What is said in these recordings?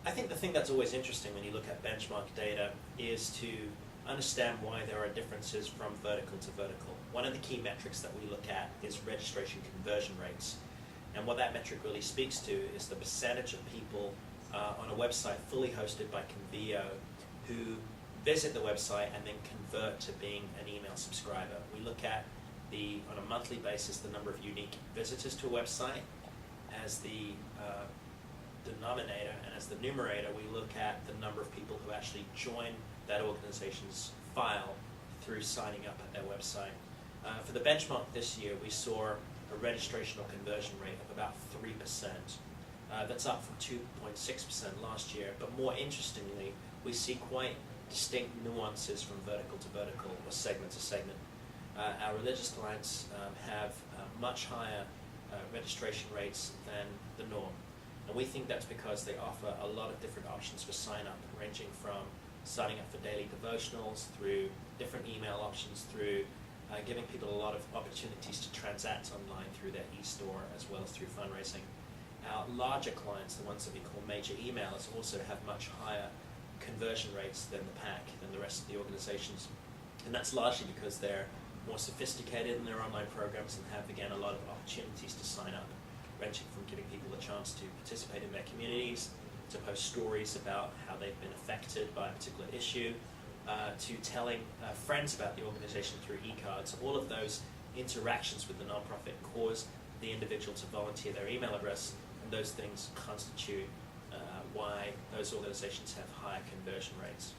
I think the thing that's always interesting when you look at benchmark data is to understand why there are differences from vertical to vertical. One of the key metrics that we look at is registration conversion rates. And what that metric really speaks to is the percentage of people on a website fully hosted by Convio who visit the website and then convert to being an email subscriber. We look at on a monthly basis, the number of unique visitors to a website. As the denominator, and as the numerator, we look at the number of people who actually join that organization's file through signing up at their website. For the benchmark this year, we saw a registration or conversion rate of about 3%. That's up from 2.6% last year, but more interestingly, we see quite distinct nuances from vertical to vertical or segment to segment. Our religious clients have much higher registration rates than the norm. And we think that's because they offer a lot of different options for sign up, ranging from signing up for daily devotionals, through different email options, through giving people a lot of opportunities to transact online through their e-store as well as through fundraising. Our larger clients, the ones that we call major emailers, also have much higher conversion rates than the pack, than the rest of the organizations. And that's largely because they're more sophisticated in their online programs and have, again, a lot of opportunities to sign up, ranging from giving people a chance to participate in their communities, to post stories about how they've been affected by a particular issue, to telling friends about the organization through e-cards. All of those interactions with the nonprofit cause the individual to volunteer their email address, and those things constitute why those organizations have higher conversion rates.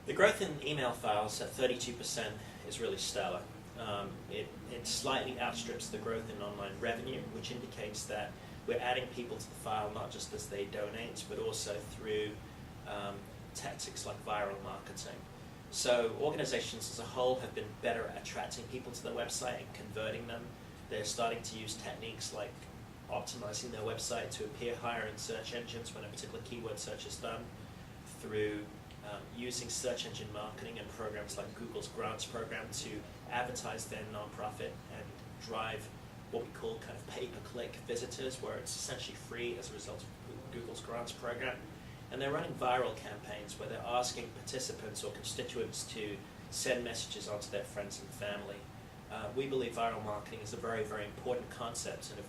The growth in email files at 32% is really stellar. It slightly outstrips the growth in online revenue, which indicates that we're adding people to the file not just as they donate, but also through tactics like viral marketing. So organizations as a whole have been better at attracting people to their website and converting them. They're starting to use techniques like optimizing their website to appear higher in search engines when a particular keyword search is done, through using search engine marketing and programs like Google's grants program to advertise their nonprofit and drive what we call kind of pay-per-click visitors, where it's essentially free as a result of Google's grants program. And they're running viral campaigns where they're asking participants or constituents to send messages onto their friends and family. We believe viral marketing is a very, very important concept, and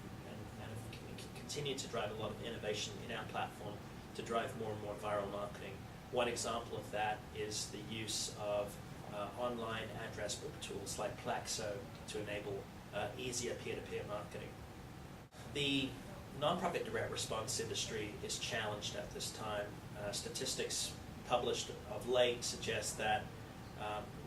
can continue to drive a lot of innovation in our platform to drive more and more viral marketing. One example of that is the use of online address book tools like Plaxo to enable easier peer-to-peer marketing. The nonprofit direct response industry is challenged at this time. Statistics published of late suggest that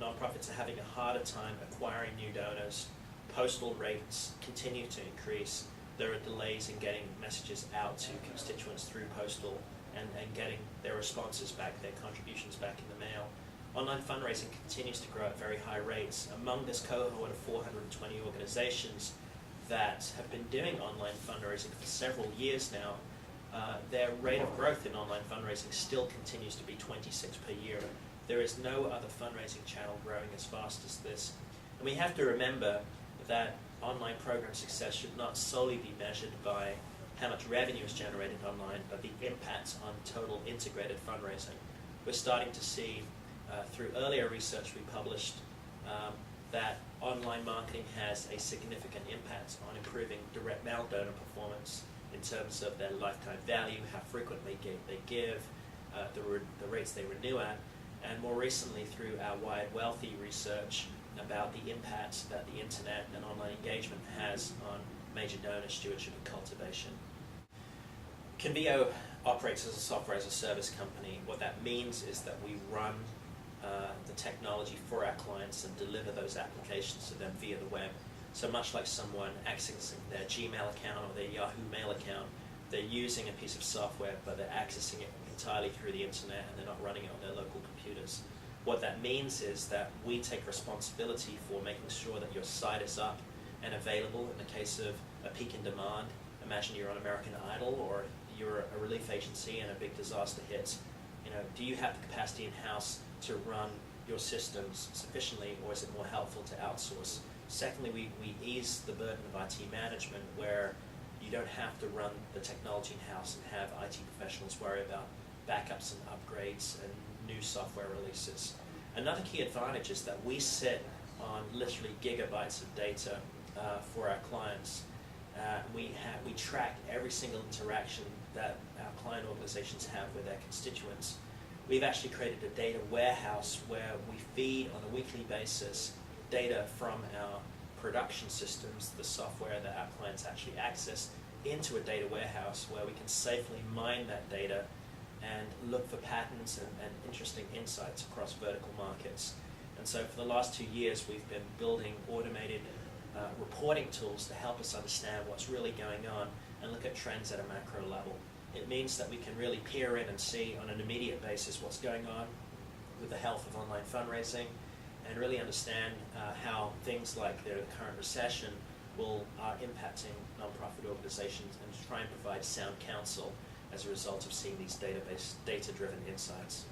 nonprofits are having a harder time acquiring new donors. Postal rates continue to increase. There are delays in getting messages out to constituents through postal and getting their responses back, their contributions back in the mail. Online fundraising continues to grow at very high rates. Among this cohort of 420 organizations that have been doing online fundraising for several years now, their rate of growth in online fundraising still continues to be 26 per year. There is no other fundraising channel growing as fast as this. And we have to remember that online program success should not solely be measured by how much revenue is generated online, but the impact on total integrated fundraising. We're starting to see, through earlier research we published, that online marketing has a significant impact on improving direct mail donor performance in terms of their lifetime value, how frequently they give, the rates they renew at, and more recently through our Wired Wealthy research about the impact that the internet and online engagement has on major donor stewardship and cultivation. Convio operates as a software as a service company. What that means is that we run the technology for our clients and deliver those applications to them via the web. So much like someone accessing their Gmail account or their Yahoo Mail account, they're using a piece of software, but they're accessing it entirely through the internet and they're not running it on their local computers. What that means is that we take responsibility for making sure that your site is up and available in the case of a peak in demand. Imagine you're on American Idol, or you're a relief agency and a big disaster hits. Do you have the capacity in-house to run your systems sufficiently, or is it more helpful to outsource? Secondly, we ease the burden of IT management, where You don't have to run the technology in-house and have IT professionals worry about backups and upgrades and new software releases. Another key advantage is that we sit on literally gigabytes of data for our clients. We track every single interaction that our client organizations have with their constituents. We've actually created a data warehouse where we feed on a weekly basis data from our production systems, the software that our clients actually access, into a data warehouse where we can safely mine that data and look for patterns and interesting insights across vertical markets. And so for the last 2 years, we've been building automated reporting tools to help us understand what's really going on and look at trends at a macro level. It means that we can really peer in and see on an immediate basis what's going on with the health of online fundraising and really understand how things like the current recession are impacting nonprofit organizations and try and provide sound counsel as a result of seeing these data-driven insights.